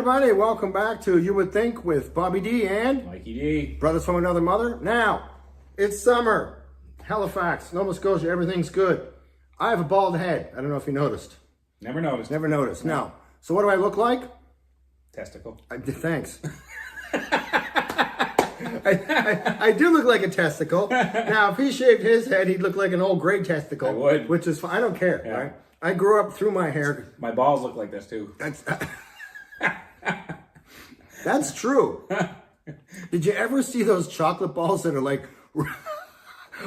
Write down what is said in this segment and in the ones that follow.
everybody, welcome back to You Would Think with Bobby D and Mikey D. Brothers from Another Mother. Now, it's summer. Halifax, Nova Scotia, everything's good. I have a bald head. I don't know if you noticed. Never noticed. Never noticed. No. So what do I look like? Testicle. Thanks. I do look like a testicle. Now, if he shaved his head, he'd look like an old gray testicle. I would. Which is fine. I don't care, right? I grew up through my hair. My balls look like this too. That's true. Did you ever see those chocolate balls that are like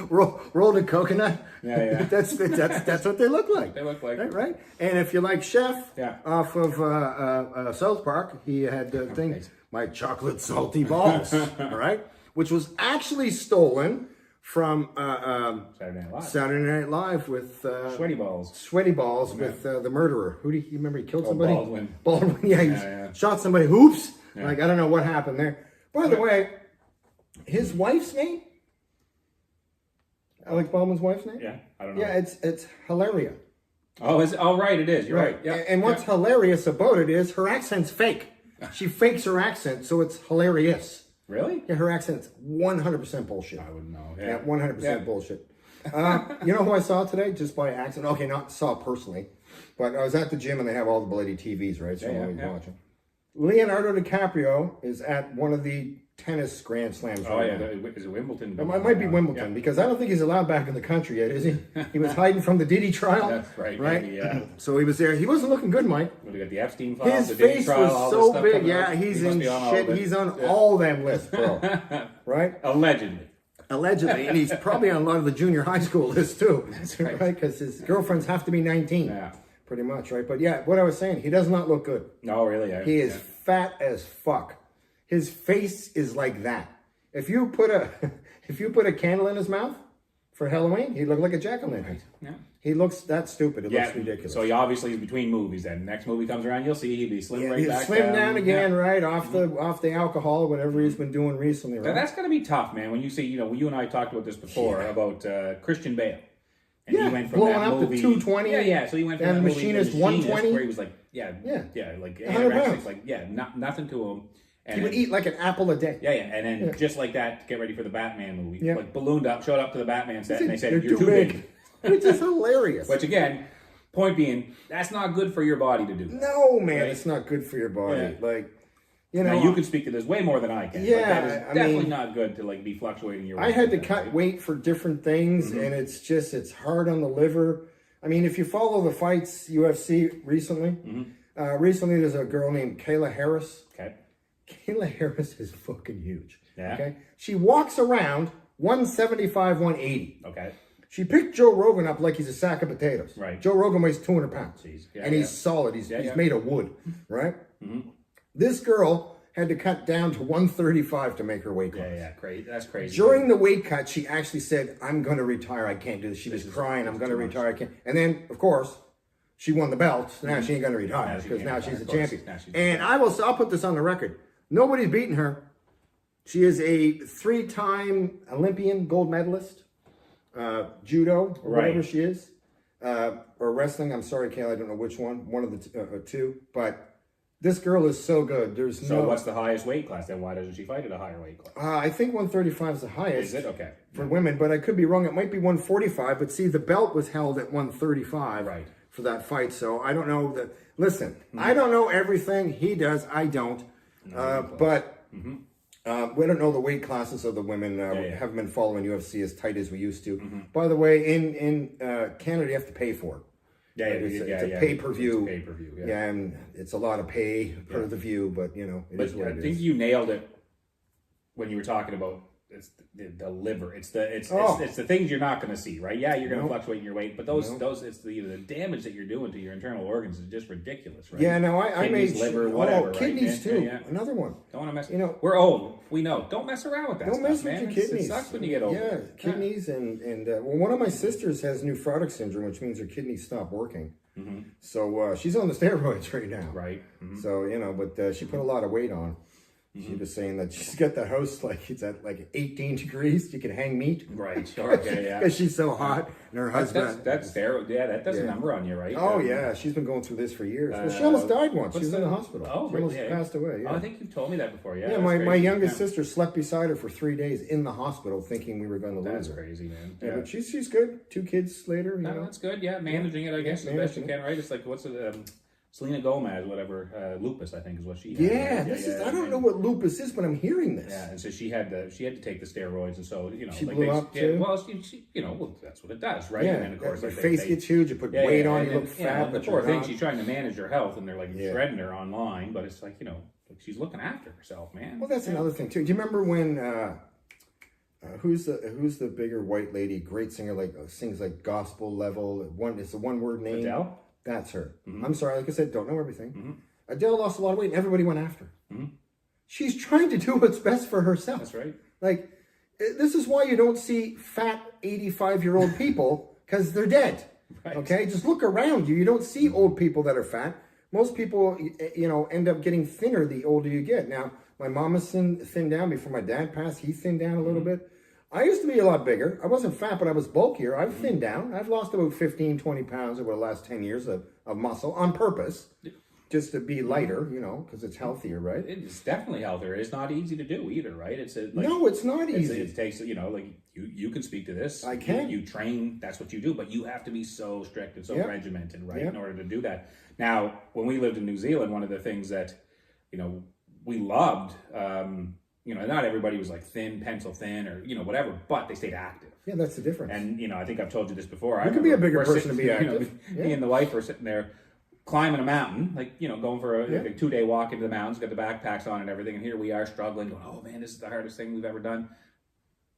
rolled in coconut? Yeah. That's what they look like. They look like. Right? And if you like Chef off of South Park, he had the thing, my chocolate salty balls, all right? Which was actually stolen from Saturday Night Live with Sweaty Balls. Sweaty Balls with the murderer. Who do you remember? He killed somebody. Baldwin. Yeah, he shot somebody. Oops. Yeah. Like I don't know what happened there. By the way, his wife's name. Alex Baldwin's wife's name. Yeah, I don't know. Yeah, it's Hilaria. Oh, right, it is. You're right. Yeah. And what's hilarious about it is her accent's fake. She fakes her accent, so it's hilarious. Really? Yeah, her accent's 100% bullshit. I wouldn't know. Yeah, 100% bullshit. You know who I saw today? Just by accident. Okay, not saw personally, but I was at the gym and they have all the bloody TVs, right? So I'm always watching. Leonardo DiCaprio is at one of the tennis Grand Slams. Oh, yeah. Is it Wimbledon? It might be Wimbledon because I don't think he's allowed back in the country yet, is he? He was hiding from the Diddy trial. That's right. Right? Maybe, yeah. So he was there. He wasn't looking good, Mike. We got the Epstein files, His the Diddy face trial, was so big. Yeah, he's in shit. He's on all them lists, bro. Right? Allegedly, and he's probably on a lot of the junior high school lists too. That's right. Because his girlfriends have to be 19. Yeah. Pretty much, right? But yeah, what I was saying, he does not look good. No, really. He is fat as fuck. His face is like that. If you put a candle in his mouth for Halloween, he'd look like a jack-o'-lantern. Right. Yeah. He looks that stupid. It looks ridiculous. So he obviously is between movies. Then next movie comes around, you'll see he'll be slim right back slim down. down again, right? Off the alcohol, whatever he's been doing recently. Right? Now, that's going to be tough, man. When you see, you and I talked about this before about Christian Bale. And he went from blowing that up movie, to 220. Yeah. So he went from that Machinist movie, 120, where he was like, like anorexic, like nothing to him. And he would eat like an apple a day. Yeah, and then just like that, to get ready for the Batman movie, like ballooned up, showed up to the Batman set, and they said, "You're too big," which is hilarious. Which again, point being, that's not good for your body to do. No, man, it's not good for your body. Yeah. Like. You know, now, you can speak to this way more than I can. Yeah, that is definitely not good to be fluctuating your weight. I had to cut weight for different things, and it's hard on the liver. I mean, if you follow the fights, UFC recently, recently there's a girl named Kayla Harris. Okay. Kayla Harris is fucking huge. Yeah. Okay. She walks around 175, 180. Okay. She picked Joe Rogan up like he's a sack of potatoes. Right. Joe Rogan weighs 200 pounds. Jeez. And he's solid. He's made of wood, right? This girl had to cut down to 135 to make her weight class. Yeah, crazy. That's crazy. During the weight cut, she actually said, I'm going to retire. I can't do this. She was crying. I'm going to retire. I can't. And then, of course, she won the belt. So now she ain't going to retire because now she's a champion. And I'll put this on the record. Nobody's beaten her. She is a 3-time Olympian gold medalist, judo, or whatever she is, or wrestling. I'm sorry, Kayla, I don't know which one. One of the two. But this girl is so good. So what's the highest weight class then? Why doesn't she fight at a higher weight class? I think 135 is the highest. Is it? Okay. For women, but I could be wrong. It might be 145. But see, the belt was held at 135 for that fight. So I don't know. Listen, I don't know everything. He does. I don't. But we don't know the weight classes of the women. We haven't been following UFC as tight as we used to. By the way, in Canada, you have to pay for it. It's a pay-per-view. Yeah, and it's a lot of pay per the view, but it is what it is. I think you nailed it when you were talking about the liver. It's the things you're not going to see, right? Yeah, you're going to fluctuate in your weight, but it's the damage that you're doing to your internal organs is just ridiculous, right? Yeah, no, I made liver, whatever. Kidneys right? too. Yeah. Another one. Don't want to mess. We're old. We know. Don't mess around with that. Don't mess with man. your kidneys. It sucks when you get old. Yeah, kidneys and well, one of my sisters has nephrotic syndrome, which means her kidneys stop working. So she's on the steroids right now. Right. So but she put a lot of weight on. She was saying that she's got the house like it's at like 18 degrees. You can hang meat. Right. Sure. Okay. Yeah. Because she's so hot, and her husband. That's fair. Yeah. That does a number on you, right? Oh yeah, she's been going through this for years. Well, she almost died once. She was in the hospital. Oh, she really? almost passed away. Yeah. Oh, I think you've told me that before. Yeah. Yeah. My youngest sister slept beside her for 3 days in the hospital, thinking we were going to lose her. That's crazy, man. Yeah, but she's good. 2 kids later. You know. That's good. Yeah, managing it, I guess, as best you can, right? It's like what's it? Selena Gomez, whatever, lupus, I think, is what she had. Yeah, I don't know what lupus is, but I'm hearing this. Yeah, and so she had to take the steroids, and so she blew up too. Well, she that's what it does, right? Yeah, and then of course, her face gets huge. You put weight on, you look fat. The poor thing, she's trying to manage her health, and they're like threatening her online, but it's like she's looking after herself, man. Well, that's another thing too. Do you remember when? Who's the bigger white lady, great singer, like sings like gospel level? It's a one-word name. Adele? That's her. Mm-hmm. I'm sorry, like I said, don't know everything. Mm-hmm. Adele lost a lot of weight, and everybody went after her. Mm-hmm. She's trying to do what's best for herself. That's right. Like, this is why you don't see fat 85-year-old people, because they're dead. Right. Okay? Just look around you. You don't see old people that are fat. Most people, end up getting thinner the older you get. Now, my mom was thinned down before my dad passed. He thinned down a little bit. I used to be a lot bigger. I wasn't fat, but I was bulkier. I've thinned down. I've lost about 15, 20 pounds over the last 10 years of muscle on purpose, just to be lighter, because it's healthier, right? It's definitely healthier. It's not easy to do either, right? No, it's not easy. It takes, you can speak to this. I can. You train, that's what you do, but you have to be so strict and so regimented, right, in order to do that. Now, when we lived in New Zealand, one of the things that, we loved, not everybody was like thin, pencil thin, or whatever, but they stayed active. Yeah, that's the difference. And I think I've told you this before. You can be a bigger person to be active. Me and the wife were sitting there climbing a mountain, going for a 2-day walk into the mountains, got the backpacks on and everything, and here we are struggling, going, oh man, this is the hardest thing we've ever done.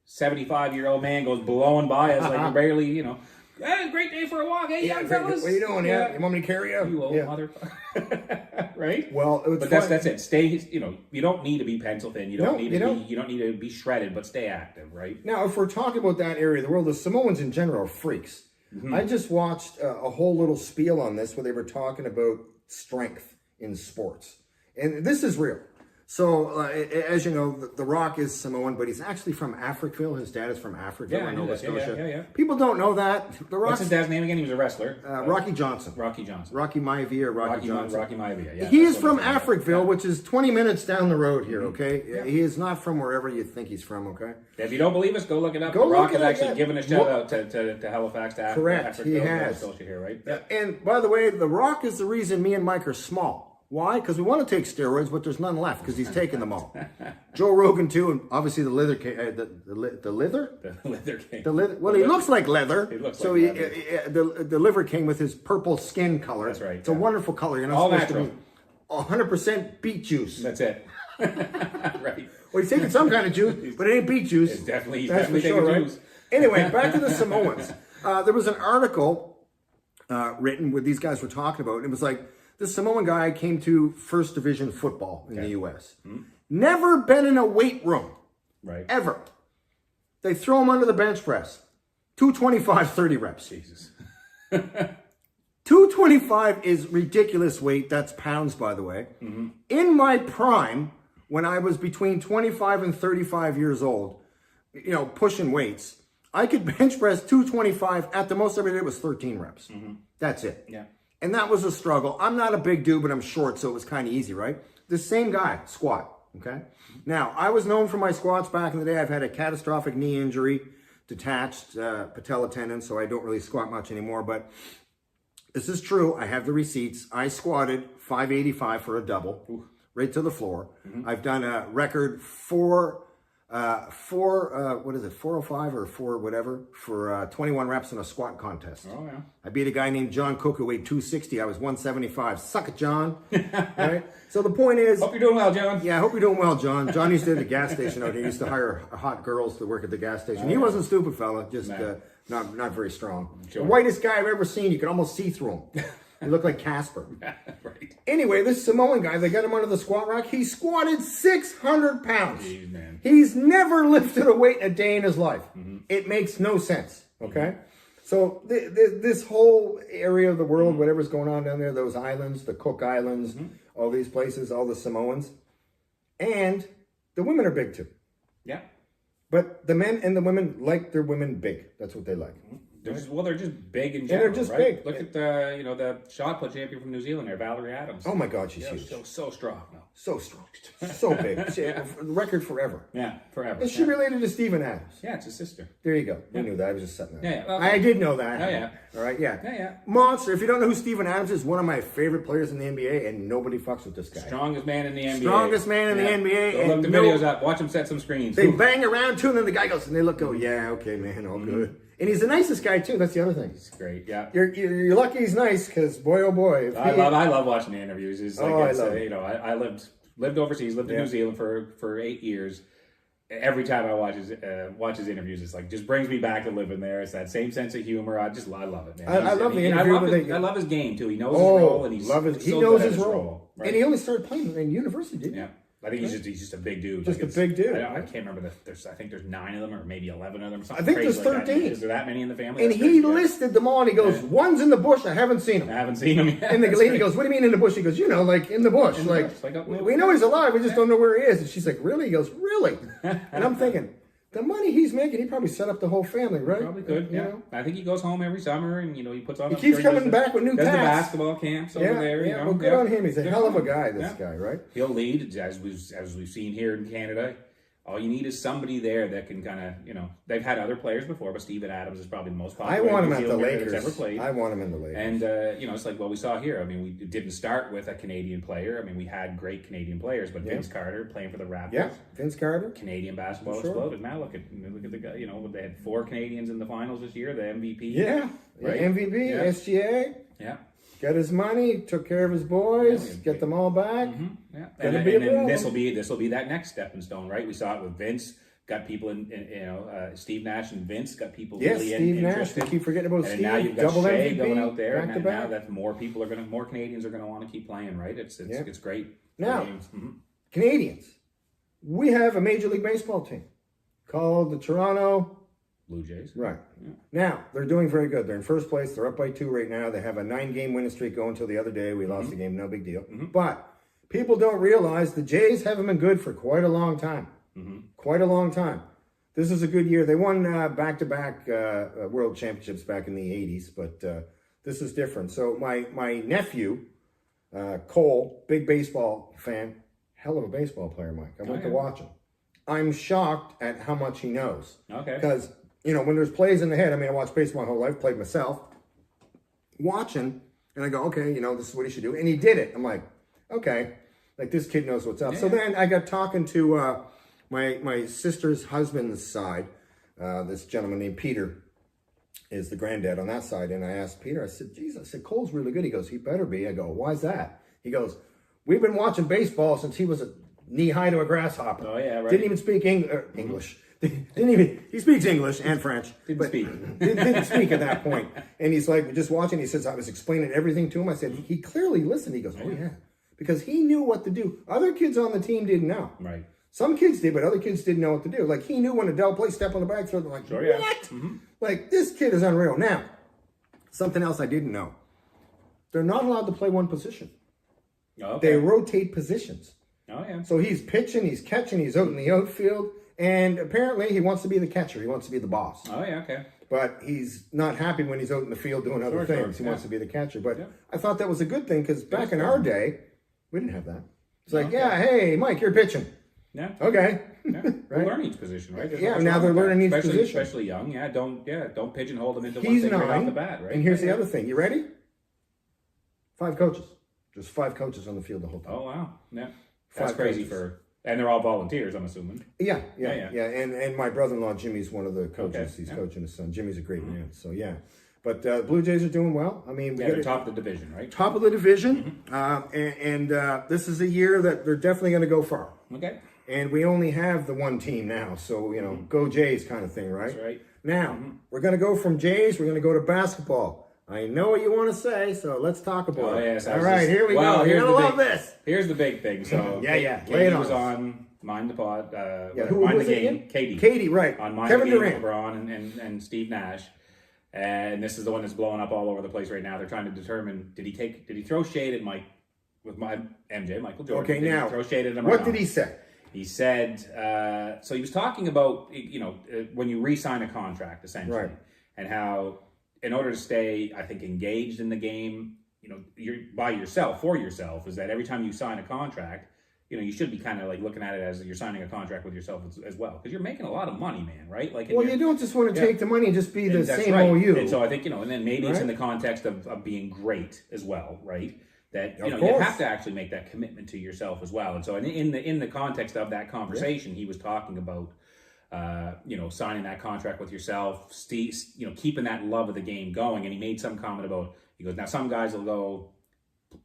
75-year-old man goes blowing by us like barely, hey, great day for a walk, hey, young fellas. What are you doing? Yeah, you want me to carry you? You old motherfucker. Right? Well, but that's it. Stay. You don't need to be pencil thin. You don't need to be shredded, but stay active, right? Now, if we're talking about that area of the world, the Samoans in general are freaks. Mm-hmm. I just watched a whole little spiel on this where they were talking about strength in sports, and this is real. So, as you know, The Rock is Samoan, but he's actually from Africville. His dad is from Africville in Nova Scotia. Yeah. People don't know that. What's his dad's name again? He was a wrestler. Rocky Johnson. Rocky Johnson. Rocky Maivia or Rocky Johnson. Rocky Maivia, yeah. He is from Africville, which is 20 minutes down the road here, okay? Yeah. He is not from wherever you think he's from, okay? If you don't believe us, go look it up. The Rock has actually given a shout out to Halifax, to Correct, Africville, he has. Nova Scotia here, right? Yeah. And by the way, The Rock is the reason me and Mike are small. Why? Because we want to take steroids, but there's none left because he's taken them all. Joe Rogan too, and obviously the leather king. The leather? The leather king. Well, he looks like leather. He looks so like leather. The liver king with his purple skin color. That's right. It's a wonderful color. You're not all supposed natural. to be 100% beet juice. That's it. Right. Well, he's taking some kind of juice, but it ain't beet juice. It's definitely taking juice. Anyway, back to the Samoans. There was an article written where these guys were talking about, and it was like, this Samoan guy came to first division football in the U.S. Mm-hmm. Never been in a weight room. Right. Ever. They throw him under the bench press. 225, 30 reps. Jesus. 225 is ridiculous weight. That's pounds, by the way. Mm-hmm. In my prime, when I was between 25 and 35 years old, pushing weights, I could bench press 225. At the most every day was 13 reps. Mm-hmm. That's it. Yeah. And that was a struggle. I'm not a big dude, but I'm short, so it was kind of easy, right? The same guy, squat, okay? Now, I was known for my squats back in the day. I've had a catastrophic knee injury, detached patella tendon, so I don't really squat much anymore. But this is true. I have the receipts. I squatted 585 for a double, right to the floor. Mm-hmm. I've done a record 405 or 4 whatever for 21 reps in a squat contest. Oh yeah. I beat a guy named John Cook who weighed 260. I was 175. Suck it, John. Right? So the point is, hope you're doing well, John. Yeah, I hope you're doing well, John. John used to at the gas station out here. He used to hire hot girls to work at the gas station. He wasn't stupid, fella. Just not very strong. Sure. The whitest guy I've ever seen. You could almost see through him. He looked like Casper. Right. Anyway, this Samoan guy, they got him under the squat rack. He squatted 600 pounds. Jeez, man. He's never lifted a weight a day in his life. Mm-hmm. It makes no sense, okay? Mm-hmm. So this whole area of the world, whatever's going on down there, those islands, the Cook Islands, all these places, all the Samoans, And the women are big too. Yeah. But the men and the women like their women big. That's what they like. They're just big in general. They're just right? big. Look at the shot put champion from New Zealand there, Valerie Adams. Oh my God, she's huge. So strong. No. So strong. So big. Record forever. Yeah, forever. Is she related to Stephen Adams? Yeah, it's his sister. There you go. We knew that. I was just setting that. Yeah, Well, I did know that. Oh, yeah. All right, yeah. Yeah. Monster. If you don't know who Stephen Adams is, one of my favorite players in the NBA, and nobody fucks with this guy. Strongest man in the NBA. Strongest man in the NBA. Go look the videos up. Watch him set some screens. They bang around too, and then the guy goes, and they look, yeah, okay, man, all good. And he's the nicest guy too. That's the other thing. He's great. Yeah. You're lucky he's nice, because boy, oh boy. I love watching the interviews. It's like I lived overseas, lived in New Zealand for 8 years. Every time I watch his interviews, it's like just brings me back to living there. It's that same sense of humor. I love it, man. I love the interview. I love his game too. He knows his role, and he knows his role. Right? And he only started playing in university, didn't he? Yeah. I think he's just a big dude. Just a big dude. I can't remember. I think there's 9 of them, or maybe 11 of them. I think there's 13. Is there that many in the family? And he listed them all, and he goes, "One's in the bush. I haven't seen him." I haven't seen him yet. And the lady goes, "What do you mean in the bush?" He goes, like in the bush. We know he's alive. We just don't know where he is. And she's like, "Really?" He goes, "Really?" And I'm thinking, the money he's making, he probably set up the whole family, right? Probably could. Yeah. Know? I think he goes home every summer, and he puts on. He keeps coming back with new tats. Does the basketball camps over there. Yeah, well, good on him. He's a hell of a guy. This guy, right? He'll lead, as we've seen here in Canada. All you need is somebody there that can kind of, they've had other players before, but Steven Adams is probably the most popular. I want him at the Lakers. Ever played. I want him in the Lakers. And, it's like, we saw here. I mean, we didn't start with a Canadian player. I mean, we had great Canadian players, but Vince Carter playing for the Raptors. Yeah, Vince Carter. Canadian basketball exploded. Now look at the guy, they had 4 Canadians in the finals this year, the MVP. Yeah, right? MVP, SGA. Yeah. Got his money, took care of his boys, get them all back. Mm-hmm. Yeah, and then this will be that next stepping stone, right? We saw it with Vince. Got people Steve Nash and Vince got people really Steve interested. Nash. We keep forgetting about and Steve. Now you've got Shea MVP, going out there, and now that more Canadians are going to want to keep playing, right? It's great. Now, Canadians, we have a Major League Baseball team called the Toronto Blue Jays. Right. Yeah. Now, they're doing very good. They're in first place. They're up by 2 right now. They have a 9-game winning streak going until the other day. We lost the game, no big deal. But people don't realize the Jays haven't been good for quite a long time. Quite a long time. This is a good year. They won back-to-back World Championships back in the 80s, but this is different. So my nephew, Cole, big baseball fan, hell of a baseball player, Mike. I went to watch him. I'm shocked at how much he knows. Okay. Because, when there's plays in the head, I watched baseball my whole life, played myself, watching, and I go, okay, this is what he should do. And he did it. I'm like, okay, like this kid knows what's up. Yeah. So then I got talking to my sister's husband's side. This gentleman named Peter is the granddad on that side. And I asked Peter, I said, geez, Cole's really good. He goes, he better be. I go, why's that? He goes, we've been watching baseball since he was a knee-high to a grasshopper. Oh, yeah, right. Didn't even speak English. He speaks English and French. Didn't speak at that point. And he's like, just watching, he says, I was explaining everything to him. I said, he clearly listened. He goes, oh, yeah. Because he knew what to do. Other kids on the team didn't know. Right. Some kids did, but other kids didn't know what to do. Like, he knew when Adele played step on the bag, throw them like, sure, what? Yeah. Like, this kid is unreal. Now, something else I didn't know. They're not allowed to play one position. Okay. They rotate positions. Oh, yeah. So he's pitching, he's catching, he's out in the outfield, and apparently he wants to be the catcher. He wants to be the boss. Oh, yeah, okay. But he's not happy when he's out in the field doing other things. He wants to be the catcher. But I thought that was a good thing, because back in our day, we didn't have that. It's like, hey, Mike, you're pitching. Yeah. Okay. Yeah. Right? We'll learn each position, right? Now they're learning each position. Especially young. Don't pigeonhole them into He's one thing 9, right off the bat, right? And here's the other thing. You ready? 5 coaches. Just 5 coaches on the field the whole time. Oh, wow. Yeah. That's crazy and they're all volunteers, I'm assuming. Yeah. And my brother-in-law, Jimmy's one of the coaches. He's coaching his son. Jimmy's a great man. So, yeah. But Blue Jays are doing well. They're top of the division, right? Top of the division. And this is a year that they're definitely going to go far. Okay. And we only have the one team now. So, go Jays kind of thing, right? That's right. Now, we're going to go from Jays. We're going to go to basketball. I know what you want to say, so let's talk about it. Yes, all right, here we go. You're going to love this. Here's the big thing. So, Katie was on Mind the Pod. Who Mind was the it Game. again? Katie, right. On Mind Kevin the Game, Durant. LeBron and Steve Nash. And this is the one that's blowing up all over the place right now. They're trying to determine, did he throw shade at Mike with my MJ, Michael Jordan? Okay, now, throw shade at him what did he say? He said, so he was talking about, when you re-sign a contract, essentially, Right. and how in order to stay, I think, engaged in the game, you're by yourself, for yourself, is that every time you sign a contract, you should be kind of like looking at it as you're signing a contract with yourself as well, because you're making a lot of money, man, right? Like, well, you don't just want to take the money and just be the same right. old you. And so I think, and then maybe it's in the context of being great as well, right? That you have to actually make that commitment to yourself as well. And so in the context of that conversation, he was talking about signing that contract with yourself, keeping that love of the game going. And he made some comment about, he goes, now some guys will go,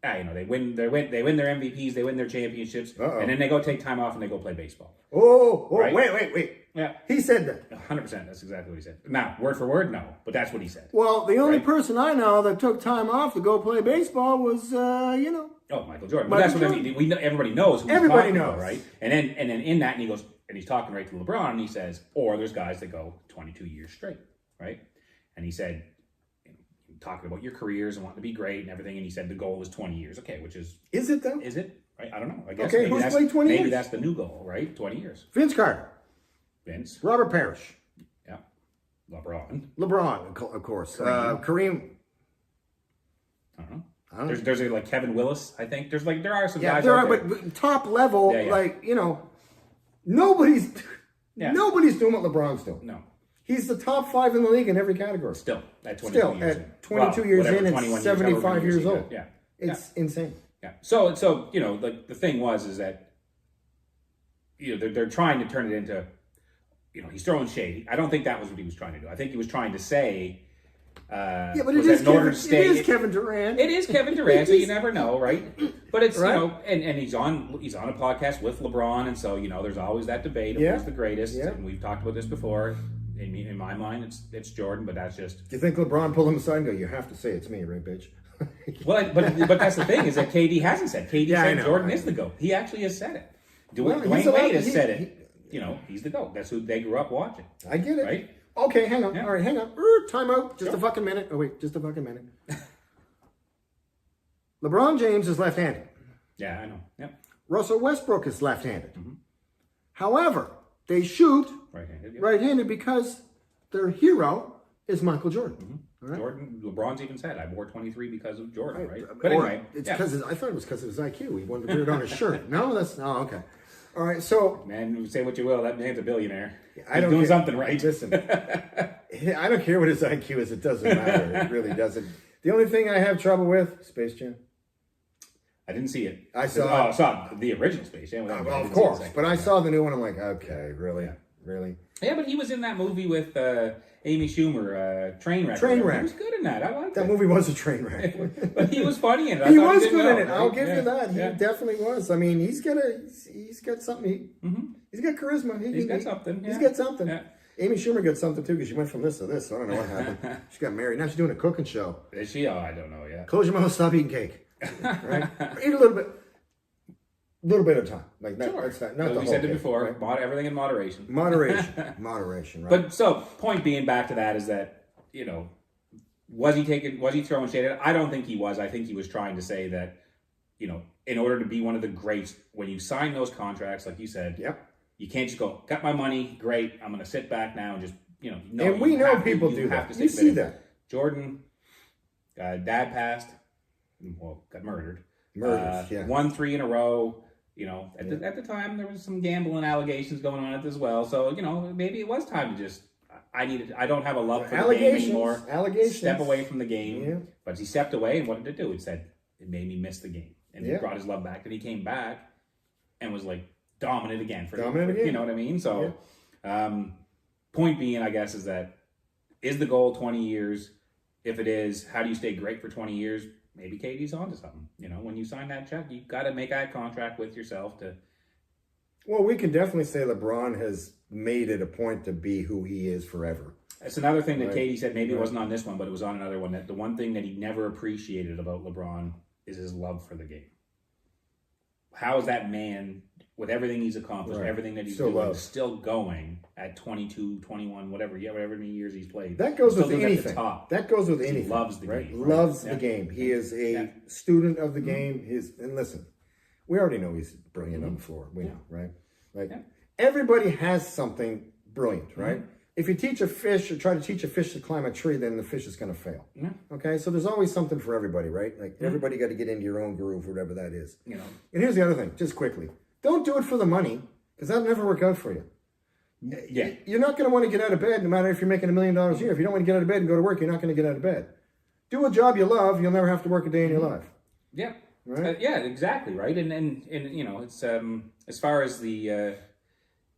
they win their MVPs, they win their championships, and then they go take time off and they go play baseball. Right? Wait. Yeah. He said that. 100%. That's exactly what he said. Now, word for word, no, but that's what he said. Well, the only person I know that took time off to go play baseball was, Oh, Michael Jordan. But that's what I mean. We know, everybody knows who he's talking about, right? And then in that, and he goes, and he's talking right to LeBron, and he says, or there's guys that go 22 years straight, right? And he said, talking about your careers and wanting to be great and everything, and he said the goal is 20 years. Okay, which is... Is it, though? Is it? Right? I don't know. I guess okay, who's played 20 years? Maybe that's the new goal, right? 20 years. Vince Carter. Vince. Robert Parrish. Yeah. LeBron, of course. Kareem. I don't know. There's like Kevin Willis, I think. There are some guys there out are, there. but top level, nobody's doing what LeBron's doing. No. He's the top 5 in the league in every category. Still, at 22 years in. At 22 years in and 75 years old. Yeah. It's insane. Yeah. So the thing is that, they're trying to turn it into, he's throwing shade. I don't think that was what he was trying to do. I think he was trying to say, but it is Kevin Durant. It is Kevin Durant, so you never know, right? But it's, and he's on a podcast with LeBron, and so, there's always that debate of who's the greatest, and we've talked about this before. In my mind, it's Jordan, but that's just... Do you think LeBron pulled him aside and go, you have to say it's me, right, bitch? Well, but that's the thing, is that KD hasn't said. KD said Jordan is the GOAT. He actually has said it. Dwayne Wade has said it. He's the GOAT. That's who they grew up watching. I get it. Right? Okay, hang on. Yeah. All right, hang on. Time out. Just a fucking minute. Oh, wait, just a fucking minute. LeBron James is left-handed. Yeah, I know. Yep. Russell Westbrook is left-handed. Mm-hmm. However, they shoot right-handed because their hero is Michael Jordan. Mm-hmm. Right? Jordan, LeBron's even said, I wore 23 because of Jordan, right? But anyway. It's because I thought it was because of his IQ. He wanted to put it on his shirt. No, okay. All right, so... Man, say what you will, that man's a billionaire. He's doing something right. Listen, I don't care what his IQ is. It doesn't matter. It really doesn't. The only thing I have trouble with, Space Jam. I didn't see it. I saw the original Space Jam. Well, of course. But I saw the new one. I'm like, okay, really? Yeah. Really? Yeah, but he was in that movie with Amy Schumer, Trainwreck. Trainwreck. He was good in that. I liked that. That movie was a train wreck. But he was funny in it. He was good in it. I'll give you that. He Yeah. definitely was. I mean, he's got something. He's got charisma. He's got something. He's got something. Yeah. Amy Schumer got something too because she went from this to this. So I don't know what happened. She got married. Now she's doing a cooking show. Is she? Oh, I don't know yet. Close your mouth. Stop eating cake. Right? Eat a little bit. Little bit of time, like that. Sure. That's not the whole we said it cake, before. right? Everything in moderation. Moderation, right? But so, point being, back to that is that was he throwing shade at it? I don't think he was. I think he was trying to say that in order to be one of the greats, when you sign those contracts, like you said, you can't just go, got my money, great, I'm going to sit back now and just No, and we know people do that. You see that. Jordan, dad passed, got murdered. Won 3 in a row. At the time there was some gambling allegations going on as well. So maybe it was time to just. I don't have a love for the game anymore. Step away from the game. Yeah. But he stepped away, and what did it do? It said it made me miss the game, and he brought his love back. And he came back and was like dominant again. You know what I mean? So, point being, I guess, is the goal 20 years? If it is, how do you stay great for 20 years? Maybe KD's onto something. When you sign that check, you've got to make that contract with yourself to. Well, we can definitely say LeBron has made it a point to be who he is forever. That's another thing that KD said. Maybe it wasn't on this one, but it was on another one. That the one thing that he never appreciated about LeBron is his love for the game. How is that man, with everything he's accomplished, everything that he's doing, still going at 22, 21, whatever many years he's played? That goes with anything. That goes with anything. He loves the game. Loves the game. He is a student of the game. And listen, we already know he's brilliant on the floor. We know, right? Like everybody has something brilliant, right? If you teach a fish or try to teach a fish to climb a tree, then the fish is going to fail. Okay, so there's always something for everybody, right? Like everybody got to get into your own groove, whatever that is. You know. And here's the other thing, just quickly: don't do it for the money, because that'll never work out for you. Yeah, you're not going to want to get out of bed, no matter if you're making $1 million a year. If you don't want to get out of bed and go to work, you're not going to get out of bed. Do a job you love; you'll never have to work a day in your life. Yeah. Right. Yeah. Exactly. Right. And you know, it's as far as the.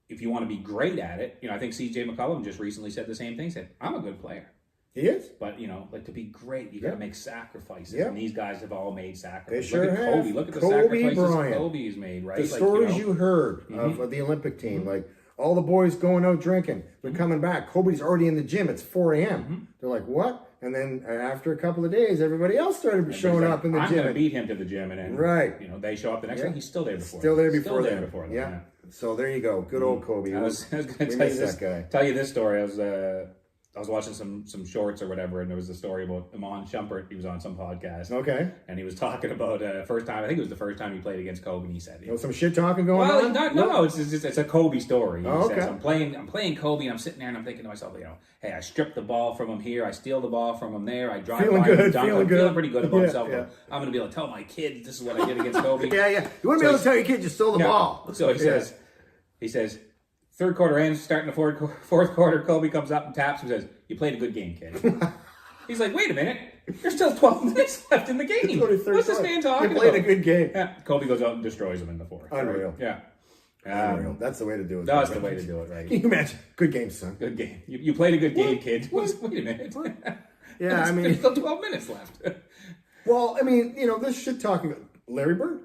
If you want to be great at it, you know, I think C.J. McCollum just recently said the same thing. Said, "I'm a good player." He is, but you know, like to be great, you got to make sacrifices, and these guys have all made sacrifices. They sure look at Kobe. Look at the sacrifices Kobe has made. Right, the stories you heard of the Olympic team, like all the boys going out drinking, they're coming back. Kobe's already in the gym. It's 4 a.m. They're like, "What?" And then after a couple of days, everybody else started showing up in the gym. I'm going to beat him to the gym, and then you know they show up the next day. He's still there before. Still there before them. Yeah. So there you go. Good old Kobe. I was going to tell you this story. I was watching some shorts or whatever, and there was a story about Iman Shumpert. He was on some podcast. Okay. And he was talking about first time. I think it was the first time he played against Kobe. And he said, "There was some shit talking going on." No. It's a Kobe story. He says, I'm playing Kobe, and I'm sitting there, and I'm thinking to myself, you know, hey, I stripped the ball from him here. I steal the ball from him there. I drive by him, dunk. I'm feeling pretty good about myself. Yeah. I'm going to be able to tell my kids this is what I did against Kobe. Yeah. You want to be able to tell your kids you stole the ball. So he says, third quarter ends, starting the fourth quarter, Kobe comes up and taps and says, "You played a good game, kid." He's like, "Wait a minute, there's still 12 minutes left in the game. What's this man talking about?" You played a good game. Yeah. Kobe goes out and destroys him in the fourth. Unreal. Right? Yeah. Unreal. That's the way to do it. That's the way to do it, right? Can you imagine? Good game, son. Good game. You played a good game, kid. Wait a minute. Yeah, I mean, there's still 12 minutes left. Well, I mean, you know, this shit talking. Larry Bird.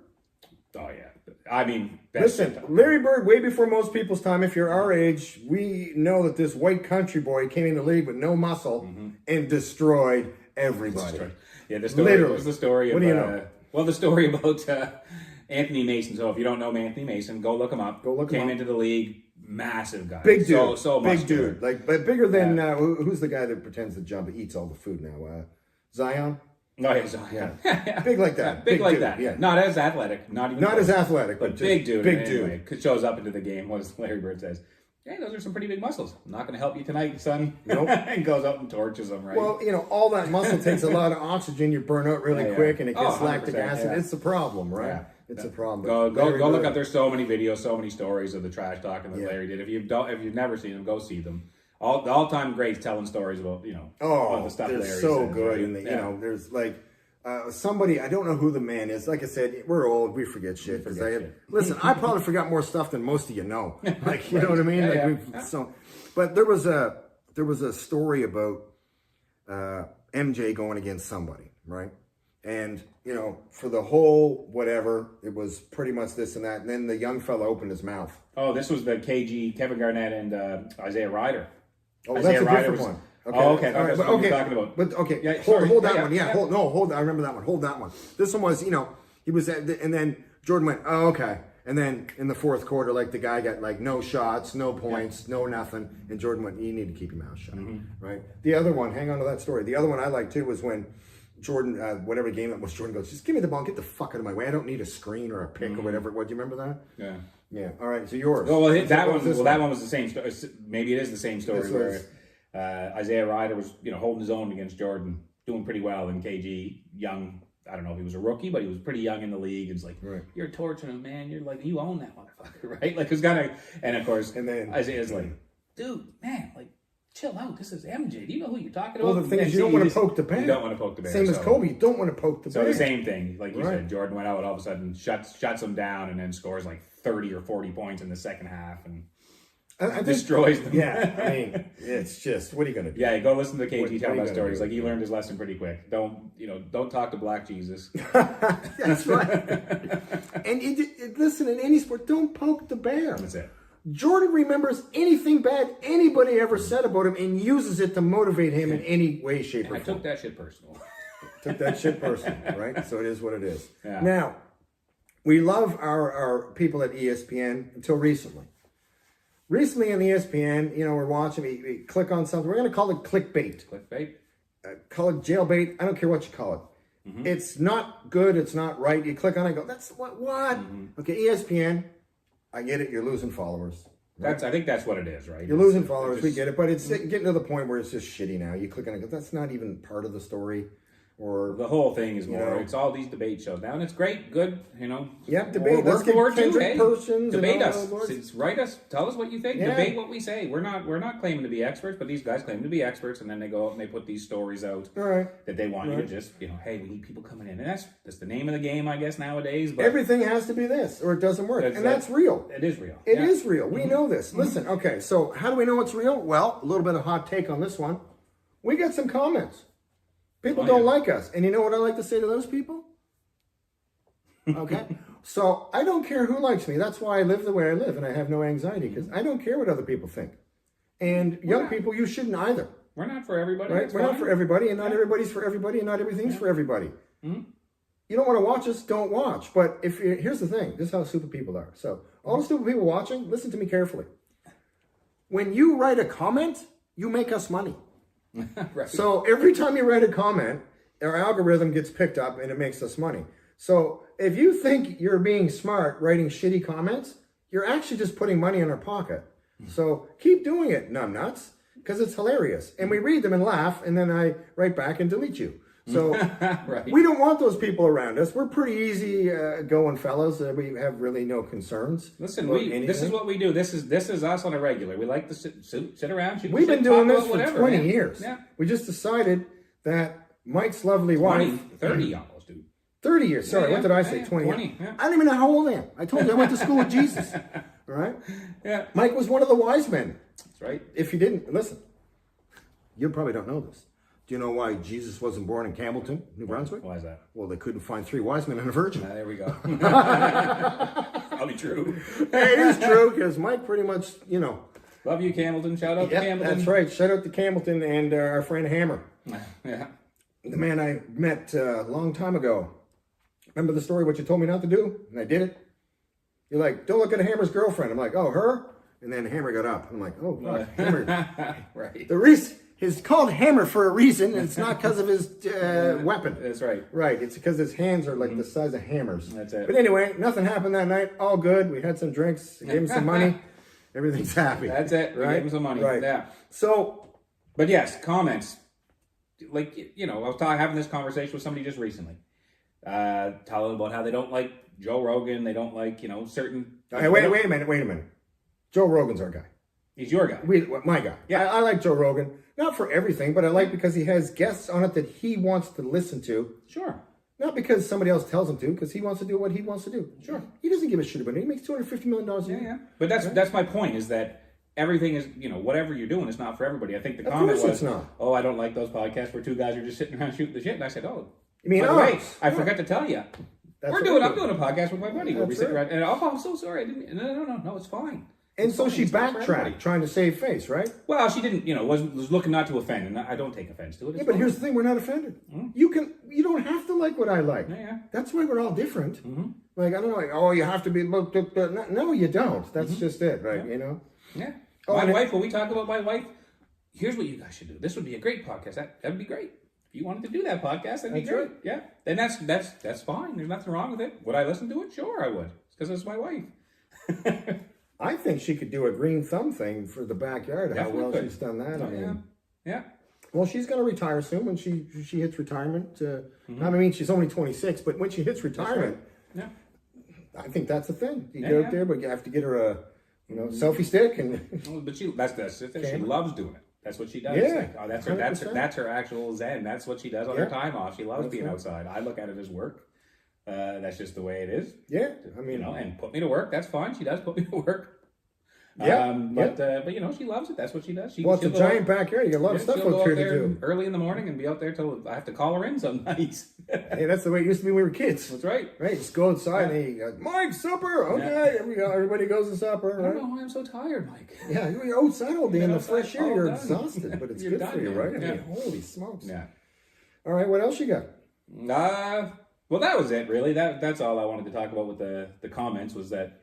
Oh yeah. I mean, listen, Larry Bird, way before most people's time, if you're our age, we know that this white country boy came in the league with no muscle and destroyed everybody. Yeah, the story was the story of, what do you know? Well, the story about Anthony Mason. So if you don't know Anthony Mason, go look him up. Came into the league, massive guy. Big dude. So big dude. Like, but bigger than, who's the guy that pretends to jump, eats all the food now? Zion? No, yeah. Big like that. Big like dude, that. Yeah. Not as athletic. Not as athletic, but big dude. Big dude. Shows up into the game. What does Larry Bird says? Hey, those are some pretty big muscles. I'm not going to help you tonight, son. Nope. And goes up and torches them, right? Well, you know, all that muscle takes a lot of oxygen. You burn out really quick, and it gets lactic acid. Yeah. It's a problem, right? Yeah. It's a problem. Go look up. There's so many videos, so many stories of the trash talking that Larry did. If you've never seen them, go see them. The all-time greats telling stories about all the stuff Larry so says, good, right? and you know, there's like. Somebody, I don't know who the man is. Like I said, we're old. We forget shit. Listen, I probably forgot more stuff than most of you know. Like, you know what I mean? But there was a story about MJ going against somebody, right? And you know, for the whole whatever, it was pretty much this and that. And then the young fella opened his mouth. Oh, this was the KG, Kevin Garnett and Isaiah Ryder. Oh, that's a different one. Okay. Oh, okay. All right, that's what you're talking about. But okay, yeah, hold that one. Yeah, hold. I remember that one. Hold that one. This one was, you know, he was, and then Jordan went, "Oh, okay." And then in the fourth quarter, like the guy got like no shots, no points, no nothing, and Jordan went, "You need to keep your mouth shut." Right. The other one, hang on to that story. The other one I like too was when Jordan, whatever game it was, Jordan goes, "Just give me the ball, get the fuck out of my way. I don't need a screen or a pick or whatever." What, do you remember that? Yeah. Yeah. All right. So yours. Well, that one was the same story. Maybe it is the same story where. Isaiah Ryder was, holding his own against Jordan, doing pretty well. And KG, young, I don't know if he was a rookie, but he was pretty young in the league. It's like, You're torturing him, man. You're like, you own that motherfucker, right? Like, it's gonna, and of course, and then Isaiah's like, dude, man, like, chill out. This is MJ. Do you know who you're talking about? Well, the thing is, you don't want to poke the bear. You don't want to poke the bear. Same as Kobe. You don't want to poke the bear. So the same thing, like you said, Jordan went out all of a sudden, shuts him down, and then scores like 30 or 40 points in the second half, and I destroys them. Yeah, I mean, it's just, what are you going to do? Yeah, go listen to KG tell that story. He's like, he learned his lesson pretty quick. Don't talk to Black Jesus. That's right. And listen, in any sport, don't poke the bear. That's it. Jordan remembers anything bad anybody ever said about him and uses it to motivate him in any way, shape, or form. I took that shit personal. Right? So it is what it is. Yeah. Now, we love our people at ESPN until recently. Recently on ESPN, we're watching, we click on something. We're going to call it clickbait. Clickbait? Call it jailbait. I don't care what you call it. Mm-hmm. It's not good. It's not right. You click on it and go, that's what? Okay, ESPN. I get it. You're losing followers. Right? I think that's what it is, right? You're losing followers. We get it, but it's getting to the point where it's just shitty now. You click on it, that's not even part of the story. Or the whole thing is more. It's all these debate shows now, and it's great, good. Yep, debate. Let's get Kendrick Persons. Debate us. Write us. Tell us what you think. Yeah. Debate what we say. We're not claiming to be experts, but these guys claim to be experts, and then they go out and they put these stories out that they want you to just hey, we need people coming in, and that's the name of the game, I guess nowadays. But everything has to be this, or it doesn't work, and that's real. It is real. It is real. We know this. Listen, okay. So how do we know it's real? Well, a little bit of hot take on this one. We get some comments. People don't like us. And you know what I like to say to those people? Okay. So I don't care who likes me. That's why I live the way I live. And I have no anxiety because I don't care what other people think. And young people, you shouldn't either. We're not for everybody. Right? We're not for everybody. And not everybody's for everybody. And not everything's for everybody. You don't want to watch us, don't watch. But here's the thing. This is how stupid people are. So all the stupid people watching, listen to me carefully. When you write a comment, you make us money. Right. So every time you write a comment, our algorithm gets picked up and it makes us money. So if you think you're being smart writing shitty comments, you're actually just putting money in our pocket. So keep doing it, numbnuts, because it's hilarious. And we read them and laugh, and then I write back and delete you. So we don't want those people around us. We're pretty easy going fellows. We have really no concerns. Listen, this is what we do. This is us on a regular. We like to sit around. We've been doing this for 20 years. Yeah. We just decided that Mike's lovely wife... 30 almost, dude. 30 years. Sorry, what did I say? 20. I don't even know how old I am. I told you I went to school with Jesus. All right? Yeah. Mike was one of the wise men. That's right. If you didn't, listen, you probably don't know this. Do you know why Jesus wasn't born in Campbellton, New Brunswick? Why is that? Well, they couldn't find 3 wise men and a virgin. There we go. Probably true. It is true, because Mike pretty much, Love you, Campbellton. Shout out to Campbellton. That's right. Shout out to Campbellton and our friend Hammer. Yeah. The man I met a long time ago. Remember the story, what you told me not to do? And I did it. You're like, don't look at Hammer's girlfriend. I'm like, oh, her? And then Hammer got up. I'm like, oh, fuck, Hammer. Right. The reason... It's called Hammer for a reason, and it's not because of his weapon. That's right. Right. It's because his hands are like the size of hammers. That's it. But anyway, nothing happened that night. All good. We had some drinks. Gave him some money. Everything's happy. That's it. Right? We gave him some money. Right. Yeah. So. But yes, comments. Like, I was having this conversation with somebody just recently. Telling about how they don't like Joe Rogan. They don't like, certain... Hey, wait a minute. Joe Rogan's our guy. He's your guy. My guy. Yeah. I like Joe Rogan. Not for everything, but I like because he has guests on it that he wants to listen to. Sure. Not because somebody else tells him to, because he wants to do what he wants to do. Sure. He doesn't give a shit about it. He makes $250 million a year. Yeah. But that's my point, is that everything is, whatever you're doing is not for everybody. I think the comment was, I don't like those podcasts where 2 guys are just sitting around shooting the shit. And I said, you mean, by the way, I forgot to tell you. I'm doing a podcast with my buddy where we sit around, and I'm so sorry. I didn't. No, it's fine. And so she backtracked, trying to save face, right? Well, she didn't, was looking not to offend, and I don't take offense to it. Yeah, but here's the thing: we're not offended. Mm-hmm. You don't have to like what I like. Yeah. That's why we're all different. Mm-hmm. Like I don't know, like you have to be. No, you don't. That's just it, right? Yeah. Yeah. My wife. When we talk about my wife, here's what you guys should do. This would be a great podcast. That'd be great. If you wanted to do that podcast, that'd be great. Right. Yeah. Then that's fine. There's nothing wrong with it. Would I listen to it? Sure, I would. Because it's my wife. I think she could do a green thumb thing for the backyard. How well she's done that. I mean, yeah. Well, she's going to retire soon when she hits retirement. I mean, she's only 26, but when she hits retirement, yeah, I think that's the thing. You go out there, but you have to get her a selfie stick and. But she loves doing it. That's what she does. Yeah, that's her actual zen. That's what she does on her time off. She loves being outside. I look at it as work. That's just the way it is. Yeah, I mean, and put me to work. That's fine. She does put me to work. Yeah, but she loves it. That's what she does. It's a giant backyard. You got a lot of stuff out there to do. Early in the morning and be out there till I have to call her in some nights. Hey, that's the way it used to be when we were kids. That's right. Right, just go outside and you go, Mike, supper. Okay, everybody goes to supper. Right? I don't know why I'm so tired, Mike. Yeah, you're outside all day in the fresh air. You're exhausted, but it's good for you, right? Yeah. I mean, holy smokes. Yeah. All right, what else you got? Well, that was it, really. That's all I wanted to talk about with the comments was that,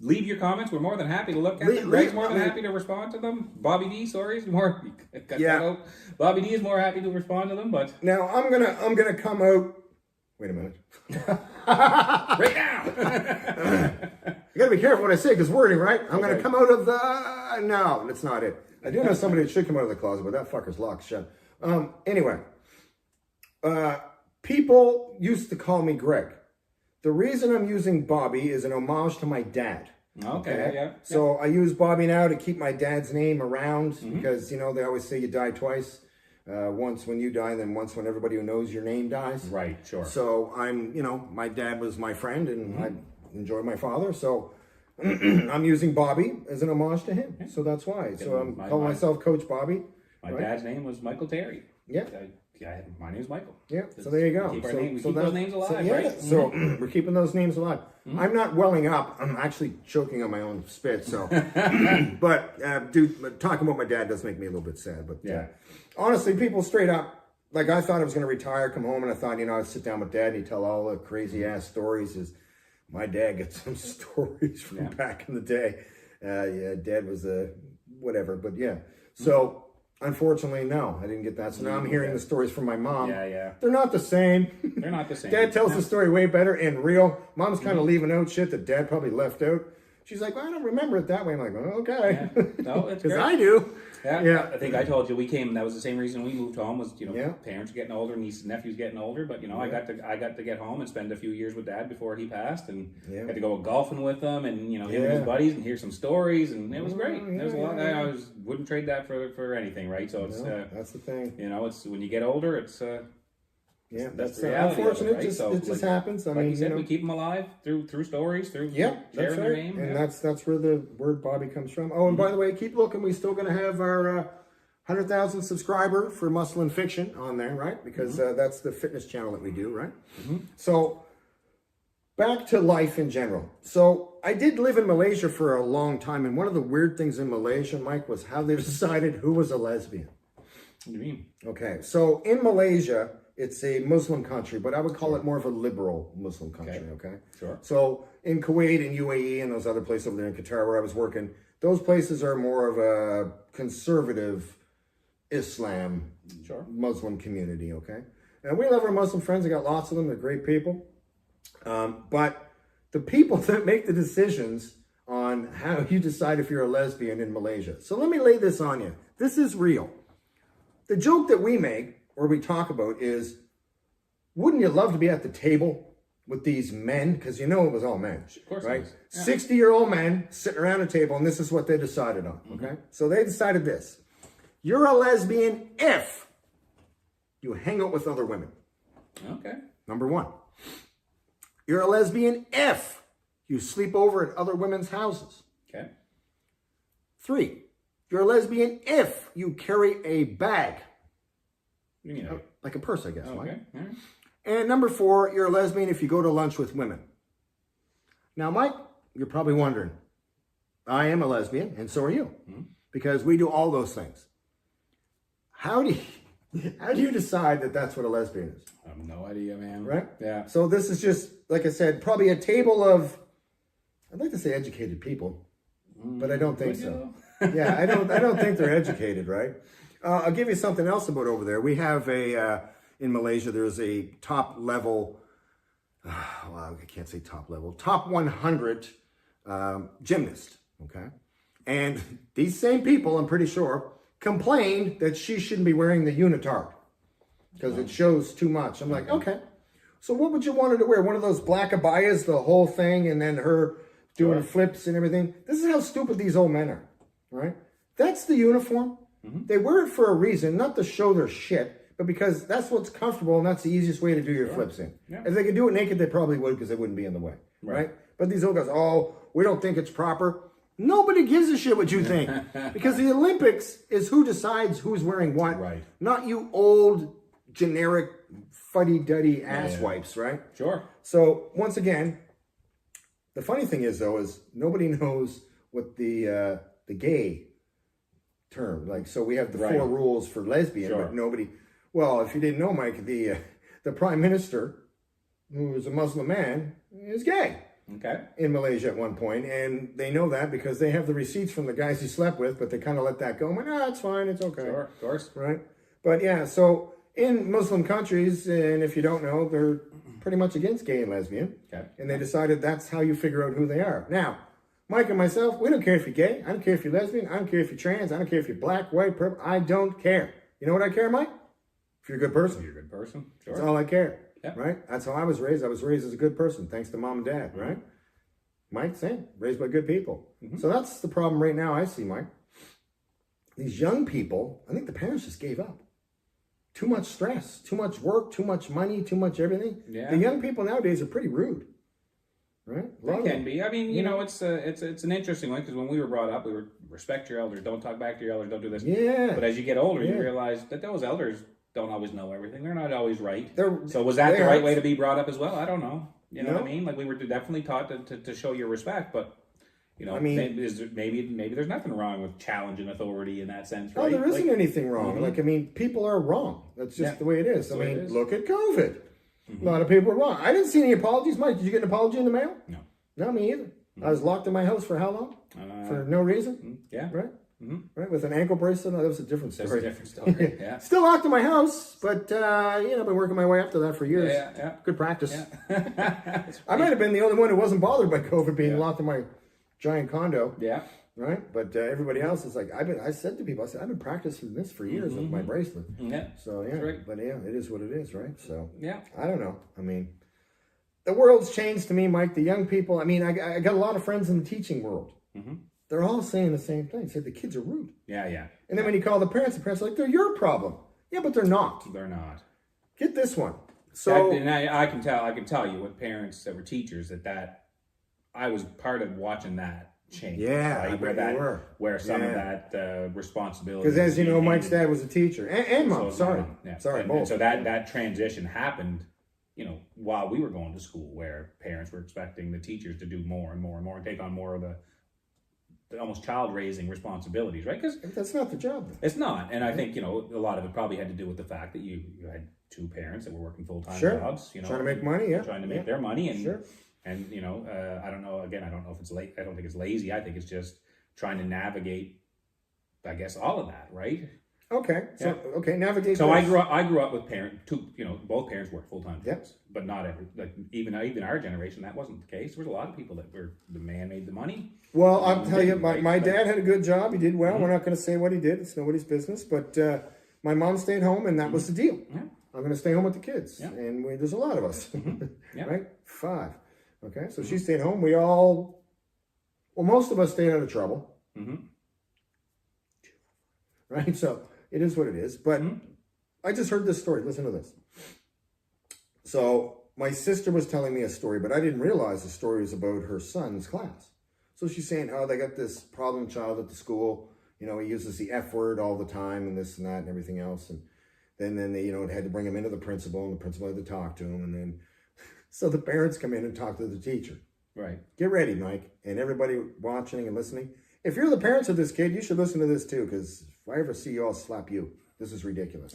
leave your comments. We're more than happy to look at them. Greg's more than happy to respond to them. Bobby D, is more. Bobby D is more happy to respond to them, but now I'm gonna come out. Wait a minute. Right now. gotta be careful what I say because wording, right? I'm gonna come out of the. No, that's not it. I do know somebody that should come out of the closet, but that fucker's locked shut. Anyway, people used to call me Greg. The reason I'm using Bobby is an homage to my dad. Okay, yeah. So I use Bobby now to keep my dad's name around because, you know, they always say you die twice. Once when you die, then once when everybody who knows your name dies. Right, sure. So I'm, you know, my dad was my friend and I enjoy my father. So I'm using Bobby as an homage to him. So that's why. So I'm calling myself Coach Bobby. My dad's name was Michael Terry. Yeah. My name's Michael. Yeah, so there you go. We keep those names alive, right? So we're keeping those names alive. I'm not welling up. I'm actually choking on my own spit. So, but dude, talking about my dad does make me a little bit sad. But honestly, people straight up, like I thought I was going to retire, come home, and I thought, you know, I'd sit down with Dad and he'd tell all the crazy ass stories. My dad gets some stories from back in the day. Dad was whatever, but so. Unfortunately, no, I didn't get that. So now I'm hearing the stories from my mom. Yeah. They're not the same. They're not the same. Dad tells the story way better and real. Mom's kind of leaving out shit that Dad probably left out. She's like, well, I don't remember it that way. I'm like, oh, okay. Yeah. No, it's because great. I do. Yeah. I think I told you that was the same reason we moved home was, you know, parents are getting older, nieces and nephews getting older. But, you know, I got to get home and spend a few years with Dad before he passed and got to go golfing with him and, you know, him and his buddies and hear some stories. And it was great. There was a lot. I wouldn't trade that for anything, right? So it's, that's the thing. You know, it's when you get older, it's, that's the reality unfortunate. Right? It just happens. I like mean, you said, we keep them alive through stories, through sharing their name. And that's where the word Bobby comes from. Oh, and by the way, keep looking. We're still going to have our 100,000 subscriber for Muscle and Fiction on there, right? Because that's the fitness channel that we do, right? So back to life in general. So I did live in Malaysia for a long time, and one of the weird things in Malaysia, Mike, was how they decided who was a lesbian. What do you mean? Okay, so in Malaysia, it's a Muslim country, but I would call it more of a liberal Muslim country, okay? Sure. So in Kuwait and UAE and those other places over there in Qatar where I was working, those places are more of a conservative Islam Muslim community, okay? And we love our Muslim friends. I got lots of them. They're great people. But the people that make the decisions on how you decide if you're a lesbian in Malaysia. So let me lay this on you. This is real. The joke that we make or we talk about is, wouldn't you love to be at the table with these men? Because you know it was all men, of course, right? Yeah. 60-year-old men sitting around a table, and this is what they decided on, okay? So they decided this. You're a lesbian if you hang out with other women. Okay. Number one. You're a lesbian if you sleep over at other women's houses. Okay. 3. You're a lesbian if you carry a bag. What do you mean? Like a purse, I guess. Okay. Right? All right. And number 4, you're a lesbian if you go to lunch with women. Now, Mike, you're probably wondering, I am a lesbian, and so are you, because we do all those things. How do you decide that that's what a lesbian is? I have no idea, man. Right? Yeah. So this is just, like I said, probably a table of, I'd like to say educated people, but I don't think so. Yeah, I don't think they're educated, right? I'll give you something else about over there. We have in Malaysia, there's a top level, well, I can't say top level, top 100 gymnast, okay? And these same people, I'm pretty sure, complained that she shouldn't be wearing the unitard because it shows too much. I'm like, okay. So what would you want her to wear? One of those black abayas, the whole thing, and then her doing flips and everything? This is how stupid these old men are, right? That's the uniform. They wear it for a reason, not to show their shit, but because that's what's comfortable and that's the easiest way to do your flips in. Yeah. If they could do it naked, they probably would because they wouldn't be in the way, right? But these old guys, oh, we don't think it's proper. Nobody gives a shit what you think because the Olympics is who decides who's wearing what, not you old, generic, fuddy-duddy ass wipes, right? Sure. So, once again, the funny thing is, though, is nobody knows what the gay term, like, so we have the 4 rules for lesbian, but nobody, well, if you didn't know, Mike, the prime minister, who is a Muslim man, is gay. Okay. In Malaysia at one point, and they know that because they have the receipts from the guys he slept with, but they kind of let that go. I'm like, it's fine, it's okay. Sure, of course. Right? But yeah, so in Muslim countries, and if you don't know, they're pretty much against gay and lesbian. Okay. And they decided that's how you figure out who they are. Now, Mike and myself, we don't care if you're gay. I don't care if you're lesbian. I don't care if you're trans. I don't care if you're black, white, purple. I don't care. You know what I care, Mike? If you're a good person. If you're a good person. Sure. That's all I care. Yep. Right? That's how I was raised. I was raised as a good person, thanks to mom and dad, right? Mike, same. Raised by good people. So that's the problem right now I see, Mike. These young people, I think the parents just gave up. Too much stress, too much work, too much money, too much everything. Yeah. The young people nowadays are pretty rude. Right? They can be. I mean, you know, it's an interesting one because when we were brought up, we were respect your elders, don't talk back to your elders, don't do this. Yeah. But as you get older, you realize that those elders don't always know everything. They're not always right. They're, so was that the right way to be brought up as well? I don't know. You know No. what I mean? Like we were definitely taught to show your respect, but you know, I mean- maybe there's nothing wrong with challenging authority in that sense, Oh, right? there isn't Like, anything wrong. Like, I mean, people are wrong. That's just the way it is. I the way mean, it is. look at COVID. A lot of people are wrong. I didn't see any apologies. Mike, did you get an apology in the mail? No. No, me either. I was locked in my house for how long? For no reason? Yeah. Right? Right? With an ankle bracelet? No, that was a different That's story. a different story. Yeah. Still locked in my house, but, I've been working my way up to that for years. Yeah. Good practice. Yeah. I might have been the only one who wasn't bothered by COVID being locked in my giant condo. Yeah. Right? But everybody else is like, I said to people, I've been practicing this for years with my bracelet. Yeah. So, yeah. right. But, yeah, it is what it is, right? So, Yeah. I don't know. I mean, the world's changed to me, Mike. The young people, I mean, I got a lot of friends in the teaching world. They're all saying the same thing. Say the kids are rude. Yeah. And then when you call the parents are like, they're your problem. Yeah, but they're not. They're not. Get this one. So, And I can tell you with parents that were teachers that I was part of watching that change. Yeah, right? I bet you were. Where some of that responsibility. because as you know, Mike's dad was a teacher. And mom, sorry. Yeah. Sorry, and both. so that transition happened, you know, while we were going to school, where parents were expecting the teachers to do more and more and more and take on more of the almost child raising responsibilities, right? Because That's not the job. Though. it's not. And I think, you know, a lot of it probably had to do with the fact that you had two parents that were working full-time jobs, you know. Trying to make money, yeah. Trying to make their money. And, Sure. and you know, I don't know, again, I don't know if it's late. I don't think it's lazy. I think it's just trying to navigate, I guess, all of that, right? Okay. So, navigate. So this. I grew up with both parents worked full-time Yep. jobs, but not every, like even our generation, that wasn't the case. There was a lot of people that were, the man made the money. Well, I'll tell you, my Right. dad had a good job. He did well. We're not going to say what he did. It's nobody's business. But my mom stayed home, and that was the deal. Yeah. I'm going to stay home with the kids. Yeah. And there's a lot of us, Yeah. right? 5. Okay, so she stayed home. Most of us stayed out of trouble. Right? So it is what it is. But I just heard this story. Listen to this. So my sister was telling me a story, but I didn't realize the story was about her son's class. So she's saying, oh, they got this problem child at the school. You know, he uses the F word all the time and this and that and everything else. And then they, had to bring him into the principal, and the principal had to talk to him. And then, so the parents come in and talk to the teacher. Right. Get ready, Mike, and everybody watching and listening. If you're the parents of this kid, you should listen to this too, because if I ever see you, I'll slap you. This is ridiculous.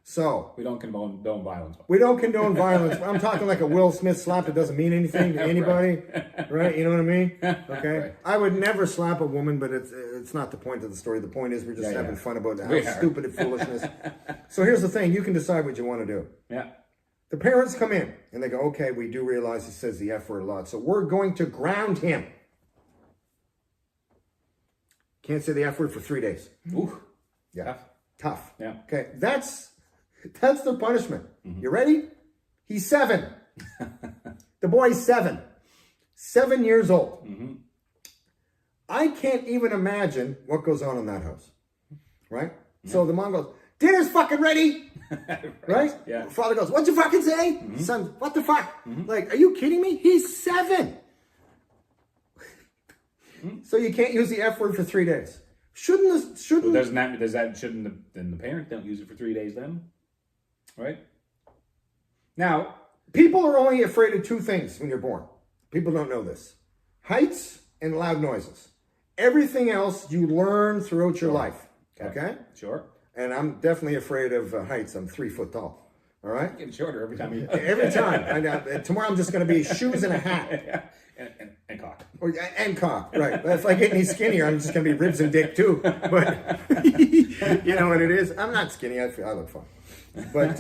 So We don't condone violence. we don't condone violence. I'm talking like a Will Smith slap that doesn't mean anything to anybody, right? You know what I mean? Okay. Right. I would never slap a woman, but it's not the point of the story. The point is we're just having fun about how stupid and foolishness. So here's the thing: you can decide what you want to do. Yeah. The parents come in and they go, "Okay, we do realize he says the F word a lot, so we're going to ground him. Can't say the F word for 3 days." Ooh. Yeah. Tough. Yeah. Okay, that's their punishment. You ready? He's 7. The boy's 7. 7 years old. I can't even imagine what goes on in that house. Right? So the mom goes, "Dinner's fucking ready." Right? Yeah. Father goes, "What'd you fucking say?" Son, "What the fuck?" Like, are you kidding me? He's 7. So you can't use the F word for 3 days. Shouldn't Then the parent don't use it for 3 days then? Right? Now, people are only afraid of 2 things when you're born. People don't know this. Heights and loud noises. Everything else you learn throughout your life. Okay? Sure. And I'm definitely afraid of heights. I'm 3 foot tall. All right? Getting shorter every time you... Every time. Tomorrow I'm just going to be shoes and a hat. and cock. And cock, right. If I get any skinnier, I'm just going to be ribs and dick too. But you know what it is? I'm not skinny. I look fine. But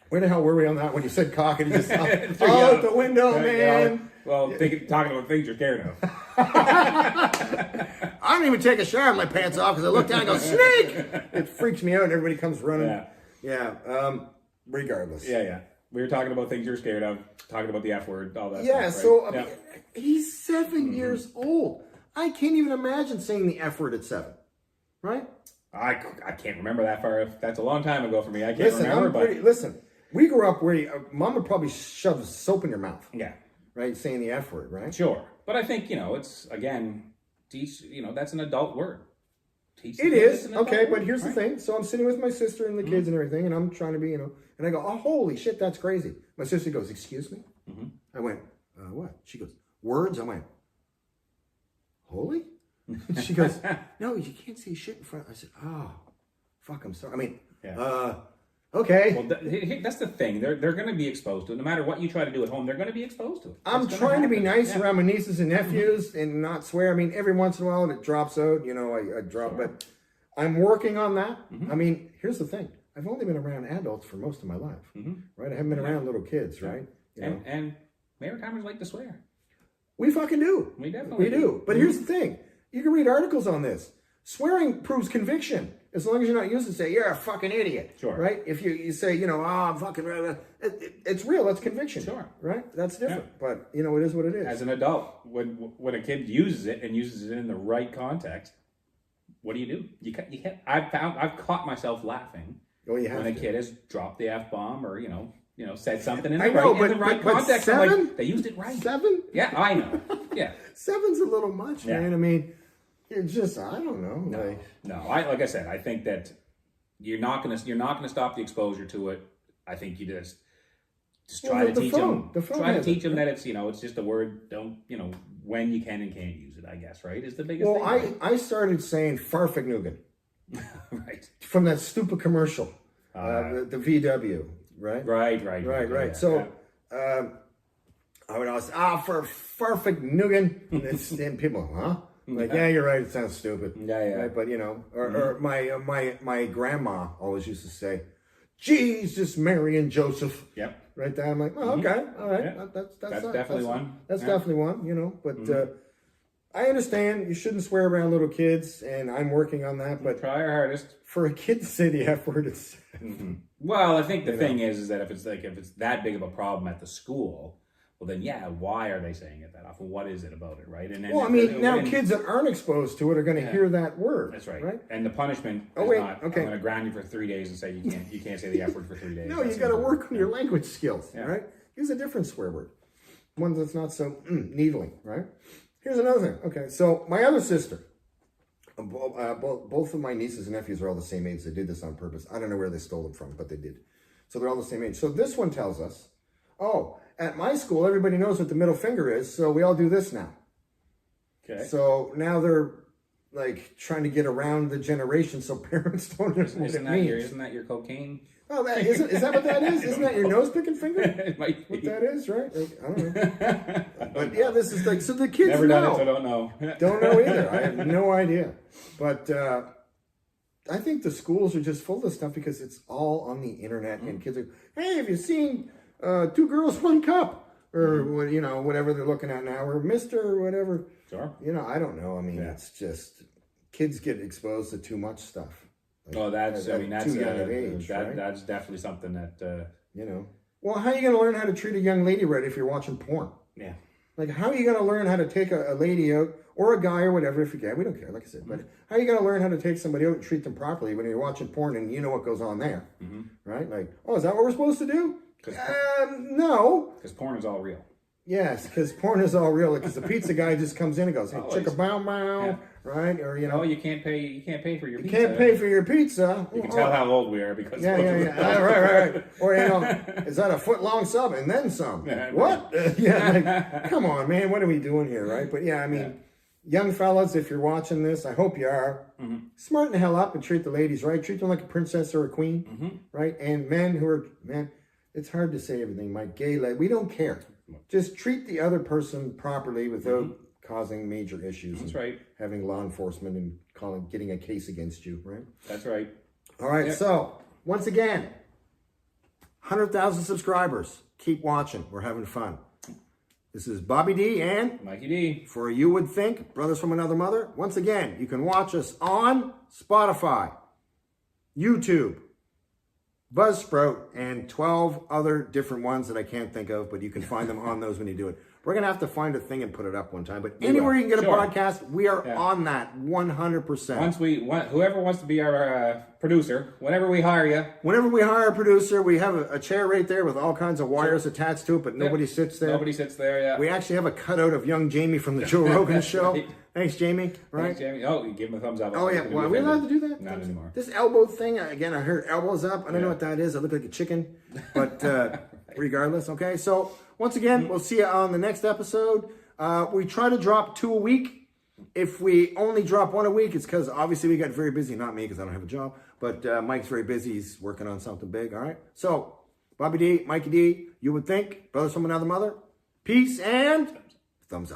where the hell were we on that when you said cock and you just out the window, man? Well, talking about things you're scared of. I don't even take a shower with my pants off because I look down and go, snake! It freaks me out and everybody comes running. Yeah. Regardless. Yeah. We were talking about things you're scared of, talking about the F word, all that stuff. So, I mean, he's 7 years old. I can't even imagine saying the F word at 7. Right? I can't remember that far. That's a long time ago for me. I can't remember. Listen, we grew up where Mom would probably shove soap in your mouth. Yeah. Right? Saying the F word, right? Sure. But I think, it's, again, that's an adult word. It is. Okay, but here's the thing. So I'm sitting with my sister and the kids and everything, and I'm trying to be, and I go, oh, holy shit, that's crazy. My sister goes, excuse me? I went, what? She goes, words? I went, holy? She goes, no, you can't say shit in front. I said, oh, fuck, I'm sorry. I mean, okay. Well, that's the thing. They're going to be exposed to it. No matter what you try to do at home, they're going to be exposed to it. I'm trying to be nice around my nieces and nephews and not swear. I mean, every once in a while it drops out. I drop, but I'm working on that. I mean, here's the thing. I've only been around adults for most of my life, right? I haven't been around little kids, right? And Maritimers like to swear. We fucking do. We definitely do. But here's the thing. You can read articles on this. Swearing proves conviction. As long as you're not used to say, you're a fucking idiot. Sure. Right? If you say, I'm fucking, it's real. That's conviction. Sure. Right? That's different. Yeah. But, it is what it is. As an adult, when a kid uses it and uses it in the right context, what do? You can't. I've caught myself laughing when a kid has dropped the F-bomb or, said something in the right context. 7? I'm like, they used it right. 7? Yeah, I know. Yeah. 7's a little much, man. I mean, it's just, I don't know. Like I said, I think that you're not gonna stop the exposure to it. I think you just try to teach them. Try to teach them that it's it's just a word. Don't when you can and can't use it. I guess is the biggest thing. Well, I started saying farfignugan. Right. From that stupid commercial, the VW. Right. Right. So, I would always for farfignugan, and people, huh? Like, yeah, you're right. It sounds stupid. Yeah. Right? But or my grandma always used to say, Jesus, Mary, and Joseph. Yep. Right there. I'm like, oh, okay, all right. Yeah. That's definitely one. That's definitely one. But I understand you shouldn't swear around little kids, and I'm working on that. But try our hardest. For a kid to say the F word, it's. Well, I think the thing is that if it's that big of a problem at the school. Well, then, why are they saying it that often? What is it about it, right? And then, now kids that aren't exposed to it are going to hear that word. That's right. And the punishment is not, I'm going to ground you for 3 days and say you can't say the F word for 3 days. No, you got to work on your language skills, right? Here's a different swear word. One that's not so needling, right? Here's another thing. Okay, so my other sister, both of my nieces and nephews are all the same age. They did this on purpose. I don't know where they stole them from, but they did. So they're all the same age. So this one tells us, at my school, everybody knows what the middle finger is, so we all do this now. Okay. So now they're like trying to get around the generation so parents don't understand what it means. Isn't that your cocaine? Oh, is that what that is? Isn't that your nose picking finger? It might be. What that is, right? Like, I don't know. But yeah, this is like, so the kids Never know. Done it, so don't know. Don't know either. I have no idea. But I think the schools are just full of stuff because it's all on the internet and kids are, hey, have you seen 2 Girls, 1 Cup? Or, whatever they're looking at now, or Mr. or whatever. Sure. I don't know. I mean, it's just, kids get exposed to too much stuff. Like, that's too young of age, right? That's definitely something that, Well, how are you going to learn how to treat a young lady right if you're watching porn? Yeah. Like, how are you going to learn how to take a lady out, or a guy or whatever, if you can, we don't care, like I said, but how are you going to learn how to take somebody out and treat them properly when you're watching porn and you know what goes on there, right? Like, is that what we're supposed to do? No. Because porn is all real. Yes, because porn is all real. Because the pizza guy just comes in and goes, "Hey, chicka bow bow," right? Or you can't pay. You can't pay for your. pizza. You can't pay for your pizza. You can tell how old we are because. Yeah. Right. Or is that a foot long sub and then some? What? Come on, man. What are we doing here, right? But I mean, young fellas, if you're watching this, I hope you are. Smarten the hell up and treat the ladies right. Treat them like a princess or a queen, right? And men who are it's hard to say everything, Mike. We don't care. Just treat the other person properly without causing major issues. That's right. Having law enforcement and getting a case against you, right? That's right. All right. So once again, 100,000 subscribers. Keep watching. We're having fun. This is Bobby D and Mikey D. for You Would Think, Brothers from Another Mother. Once again, you can watch us on Spotify, YouTube, Buzzsprout, and 12 other different ones that I can't think of, but you can find them on those when you do it. We're going to have to find a thing and put it up one time, but anywhere you can get a podcast, we are on that 100%. Whoever wants to be our producer, whenever we hire you. Whenever we hire a producer, we have a chair right there with all kinds of wires attached to it, but nobody sits there. Nobody sits there, yeah. We actually have a cutout of young Jamie from the Joe Rogan show. Right. Thanks, Jamie. Right? Thanks, Jamie. Oh, you give him a thumbs up. Oh, yeah. Well, are we allowed to do that? Not anymore. This elbow thing, again, I heard elbows up. I don't know what that is. I look like a chicken. But regardless, okay? So, once again, we'll see you on the next episode. We try to drop 2 a week. If we only drop 1 a week, it's because obviously we got very busy. Not me, because I don't have a job. But Mike's very busy. He's working on something big, all right? So, Bobby D, Mikey D, You Would Think, Brothers from Another Mother. Peace and thumbs up.